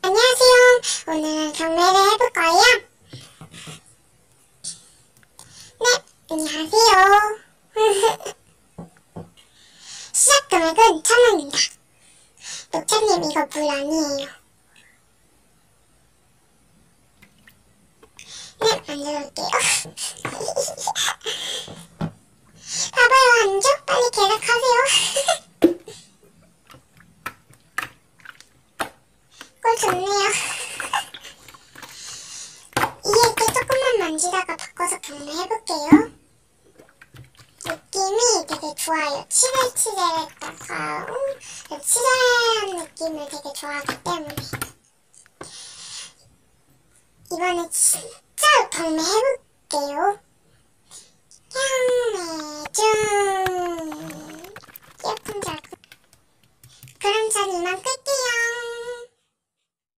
안녕하세요. 오늘은 경매를 해볼 거예요. 네, 안녕하세요. 시작 금액은 1,000원입니다. 녹차님 이거 물 아니에요. 네, 만들어볼게요. 봐봐요, 안죠? 빨리 계속하세요. 꿀 좋네요. 이게 조금만 만지다가 바꿔서 경매해볼게요. 느낌이 되게 좋아요. 치잘치잘했다가 치잘한 느낌을 되게 좋아하기 때문에 이번에 진짜 경매해볼게요. 경매 중 예쁜 작품. 그럼 전 이만 끌게요.